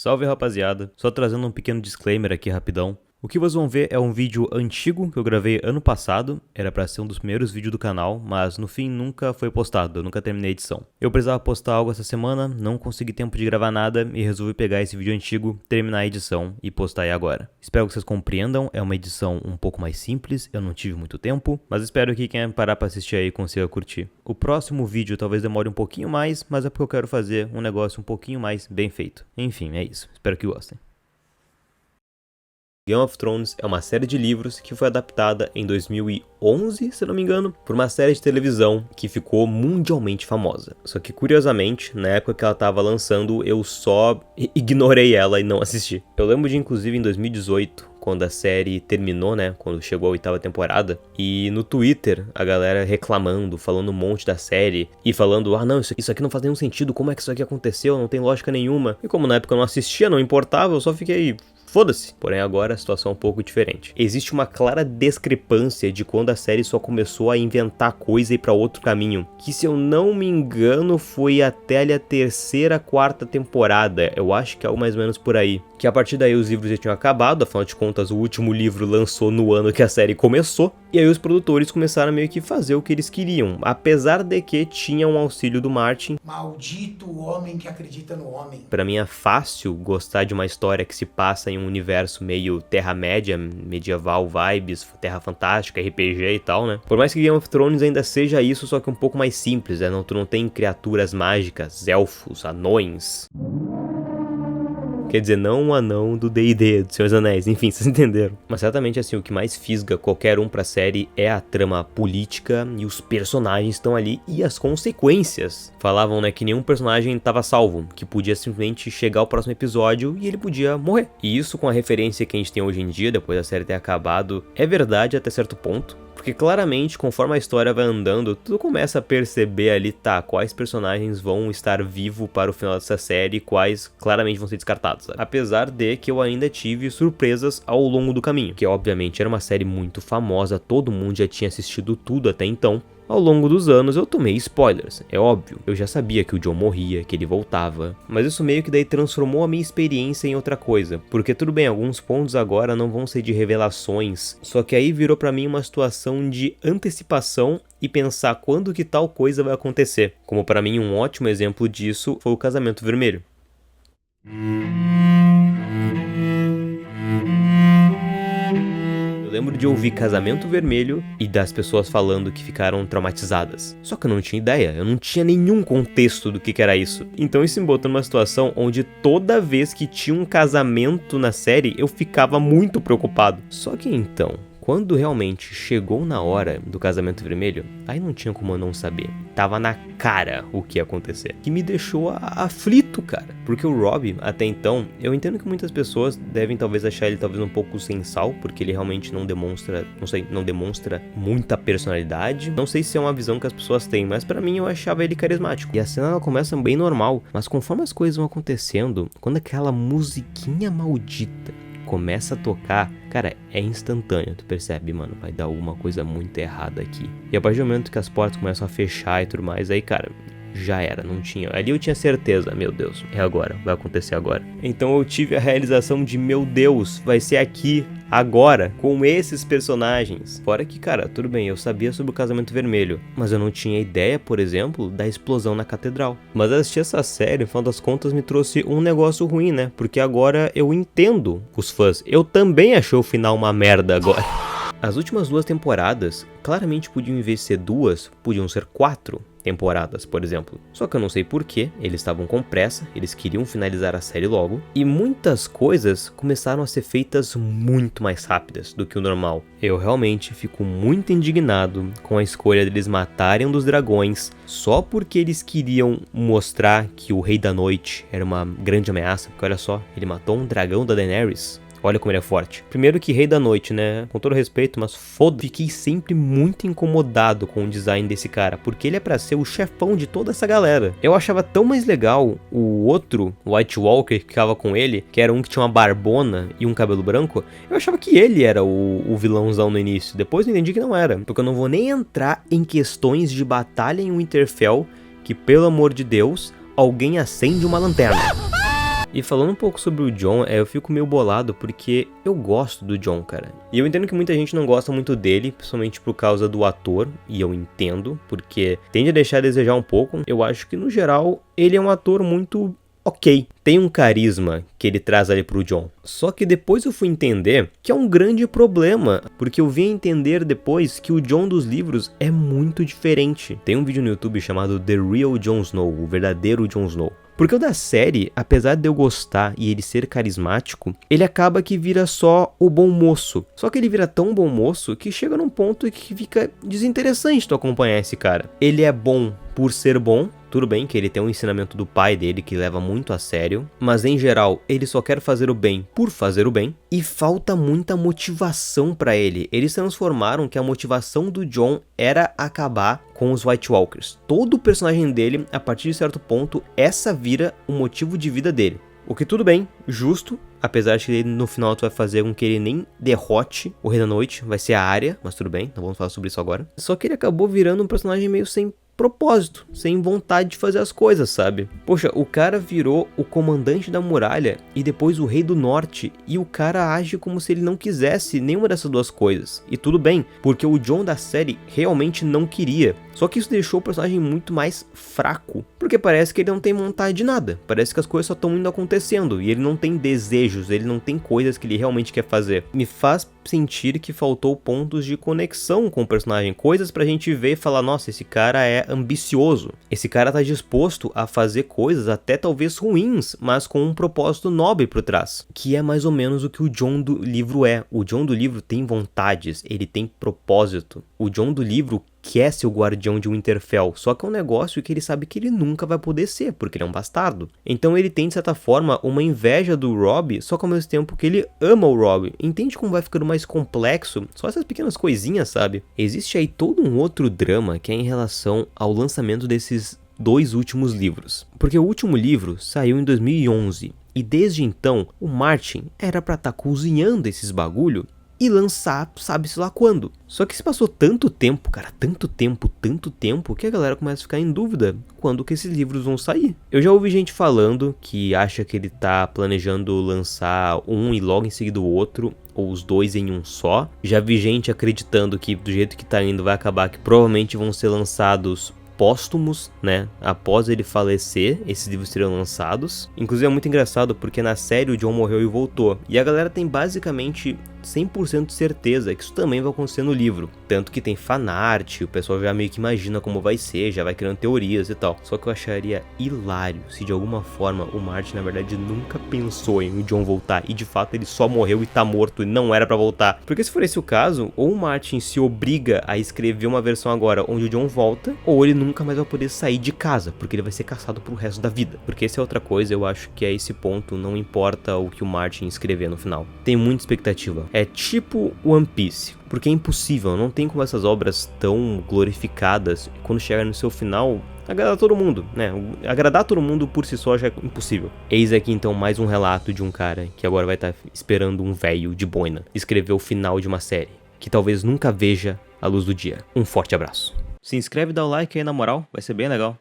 Salve rapaziada, só trazendo um pequeno disclaimer aqui rapidão. O que vocês vão ver é um vídeo antigo que eu gravei ano passado, era pra ser um dos primeiros vídeos do canal, mas no fim nunca foi postado, eu nunca terminei a edição. Eu precisava postar algo essa semana, não consegui tempo de gravar nada e resolvi pegar esse vídeo antigo, terminar a edição e postar aí agora. Espero que vocês compreendam, é uma edição um pouco mais simples, eu não tive muito tempo, mas espero que quem parar pra assistir aí consiga curtir. O próximo vídeo talvez demore um pouquinho mais, mas é porque eu quero fazer um negócio um pouquinho mais bem feito. Enfim, é isso, espero que gostem. Game of Thrones é uma série de livros que foi adaptada em 2011, se não me engano, por uma série de televisão que ficou mundialmente famosa. Só que, curiosamente, na época que ela estava lançando, eu só ignorei ela e não assisti. Eu lembro de, inclusive, em 2018, quando a série terminou, né, quando chegou a 8ª temporada, e no Twitter a galera reclamando, falando um monte da série, e falando, ah não, isso aqui não faz nenhum sentido, como é que isso aqui aconteceu, não tem lógica nenhuma. E como na época eu não assistia, não importava, eu só fiquei... foda-se. Porém agora a situação é um pouco diferente. Existe uma clara discrepância de quando a série só começou a inventar coisa e ir pra outro caminho. Que se eu não me engano foi até ali a 3ª, 4ª temporada. Eu acho que é algo mais ou menos por aí. Que a partir daí os livros já tinham acabado, afinal de contas o último livro lançou no ano que a série começou. E aí os produtores começaram a meio que fazer o que eles queriam. Apesar de que tinha um auxílio do Martin. Maldito o homem que acredita no homem. Pra mim é fácil gostar de uma história que se passa em um universo meio Terra-média, medieval vibes, Terra Fantástica, RPG e tal, né? Por mais que Game of Thrones ainda seja isso, só que um pouco mais simples, né? Tu não tem criaturas mágicas, elfos, anões... Quer dizer, não um anão do D&D, do Senhor dos Anéis, enfim, vocês entenderam. Mas certamente, assim, o que mais fisga qualquer um pra série é a trama política e os personagens estão ali e as consequências. Falavam, né, que nenhum personagem estava salvo, que podia simplesmente chegar ao próximo episódio e ele podia morrer. E isso com a referência que a gente tem hoje em dia, depois da série ter acabado, é verdade até certo ponto. Porque claramente, conforme a história vai andando, tu começa a perceber ali, tá, quais personagens vão estar vivos para o final dessa série e quais claramente vão ser descartados, sabe? Apesar de que eu ainda tive surpresas ao longo do caminho, que obviamente era uma série muito famosa, todo mundo já tinha assistido tudo até então. Ao longo dos anos eu tomei spoilers, é óbvio, eu já sabia que o Jon morria, que ele voltava, mas isso meio que daí transformou a minha experiência em outra coisa, porque tudo bem, alguns pontos agora não vão ser de revelações, só que aí virou pra mim uma situação de antecipação e pensar quando que tal coisa vai acontecer, como pra mim um ótimo exemplo disso foi o Casamento Vermelho. Eu lembro de ouvir Casamento Vermelho e das pessoas falando que ficaram traumatizadas. Só que eu não tinha ideia, eu não tinha nenhum contexto do que era isso. Então isso me botou numa situação onde toda vez que tinha um casamento na série, eu ficava muito preocupado. Só que então, quando realmente chegou na hora do Casamento Vermelho, aí não tinha como eu não saber. Tava na cara o que ia acontecer. Que me deixou aflito, cara. Porque o Robb, até então, eu entendo que muitas pessoas devem talvez achar ele talvez um pouco sem sal, porque ele realmente não demonstra, não demonstra muita personalidade. Não sei se é uma visão que as pessoas têm, mas pra mim eu achava ele carismático. E a cena ela começa bem normal, mas conforme as coisas vão acontecendo, quando aquela musiquinha maldita começa a tocar, cara, é instantâneo, tu percebe, mano, vai dar alguma coisa muito errada aqui. E a partir do momento que as portas começam a fechar e tudo mais, aí, cara, já era, não tinha. Ali eu tinha certeza, meu Deus, é agora, vai acontecer agora. Então eu tive a realização de, meu Deus, vai ser aqui, agora, com esses personagens. Fora que, cara, tudo bem, eu sabia sobre o Casamento Vermelho, mas eu não tinha ideia, por exemplo, da explosão na catedral. Mas assistir essa série, no final das contas, me trouxe um negócio ruim, né? Porque agora eu entendo os fãs. Eu também achei o final uma merda agora. As últimas 2 temporadas, claramente podiam, em vez de ser 2, podiam ser 4 temporadas, por exemplo. Só que eu não sei porquê, eles estavam com pressa, eles queriam finalizar a série logo, e muitas coisas começaram a ser feitas muito mais rápidas do que o normal. Eu realmente fico muito indignado com a escolha deles matarem um dos dragões, só porque eles queriam mostrar que o Rei da Noite era uma grande ameaça, porque olha só, ele matou um dragão da Daenerys. Olha como ele é forte. Primeiro que Rei da Noite, né? Com todo respeito, mas foda. Fiquei sempre muito incomodado com o design desse cara, porque ele é pra ser o chefão de toda essa galera. Eu achava tão mais legal o outro White Walker que ficava com ele, que era um que tinha uma barbona e um cabelo branco. Eu achava que ele era o vilãozão no início. Depois eu entendi que não era, porque eu não vou nem entrar em questões de batalha em Winterfell, que pelo amor de Deus, alguém acende uma lanterna. E falando um pouco sobre o Jon, eu fico meio bolado porque eu gosto do Jon, cara. E eu entendo que muita gente não gosta muito dele, principalmente por causa do ator, e eu entendo, porque tende a deixar a desejar um pouco. Eu acho que, no geral, ele é um ator muito ok. Tem um carisma que ele traz ali pro Jon. Só que depois eu fui entender que é um grande problema, porque eu vim entender depois que o Jon dos livros é muito diferente. Tem um vídeo no YouTube chamado The Real Jon Snow, o verdadeiro Jon Snow. Porque o da série, apesar de eu gostar e ele ser carismático, ele acaba que vira só o bom moço. Só que ele vira tão bom moço que chega num ponto que fica desinteressante tu acompanhar esse cara. Ele é bom por ser bom, tudo bem que ele tem um ensinamento do pai dele que leva muito a sério, mas em geral ele só quer fazer o bem por fazer o bem, e falta muita motivação pra ele. Eles transformaram que a motivação do Jon era acabar com os White Walkers. Todo o personagem dele, a partir de certo ponto, essa vira o motivo de vida dele. O que tudo bem, justo, apesar de que ele, no final tu vai fazer com que ele nem derrote o Rei da Noite, vai ser a Arya, mas tudo bem, não vamos falar sobre isso agora. Só que ele acabou virando um personagem meio sem propósito, sem vontade de fazer as coisas, sabe? Poxa, o cara virou o comandante da muralha e depois o rei do norte, e o cara age como se ele não quisesse nenhuma dessas duas coisas. E tudo bem, porque o Jon da série realmente não queria. Só que isso deixou o personagem muito mais fraco, porque parece que ele não tem vontade de nada. Parece que as coisas só estão indo acontecendo e ele não tem desejos, ele não tem coisas que ele realmente quer fazer. Me faz sentir que faltou pontos de conexão com o personagem, coisas pra gente ver e falar, nossa, esse cara é ambicioso, esse cara tá disposto a fazer coisas até talvez ruins, mas com um propósito nobre por trás, que é mais ou menos o que o Jon do livro é. O Jon do livro tem vontades, ele tem propósito. O Jon do livro quer ser o guardião de Winterfell, só que é um negócio que ele sabe que ele nunca vai poder ser, porque ele é um bastardo. Então ele tem, de certa forma, uma inveja do Robb, só que ao mesmo tempo que ele ama o Robb. Entende como vai ficando mais complexo? Só essas pequenas coisinhas, sabe? Existe aí todo um outro drama que é em relação ao lançamento desses dois últimos livros. Porque o último livro saiu em 2011, e desde então, o Martin era pra estar cozinhando esses bagulho e lançar sabe-se lá quando. Só que se passou tanto tempo, cara, tanto tempo, que a galera começa a ficar em dúvida quando que esses livros vão sair. Eu já ouvi gente falando que acha que ele tá planejando lançar um e logo em seguida o outro, ou os dois em um só. Já vi gente acreditando que do jeito que tá indo vai acabar que provavelmente vão ser lançados póstumos, né? Após ele falecer, esses livros seriam lançados. Inclusive é muito engraçado porque na série o Jon morreu e voltou. E a galera tem basicamente 100% de certeza que isso também vai acontecer no livro. Tanto que tem fanart, o pessoal já meio que imagina como vai ser, já vai criando teorias e tal. Só que eu acharia hilário se de alguma forma o Martin na verdade nunca pensou em o Jon voltar e de fato ele só morreu e tá morto e não era pra voltar. Porque se for esse o caso, ou o Martin se obriga a escrever uma versão agora onde o Jon volta, ou ele nunca mais vai poder sair de casa, porque ele vai ser caçado pro resto da vida. Porque essa é outra coisa, eu acho que é esse ponto, não importa o que o Martin escrever no final. Tem muita expectativa. É tipo One Piece, porque é impossível, não tem como essas obras tão glorificadas, quando chega no seu final, agradar todo mundo, né? Agradar todo mundo por si só já é impossível. Eis aqui então mais um relato de um cara que agora vai estar esperando um velho de boina escrever o final de uma série, que talvez nunca veja a luz do dia. Um forte abraço. Se inscreve e dá o like aí na moral, vai ser bem legal.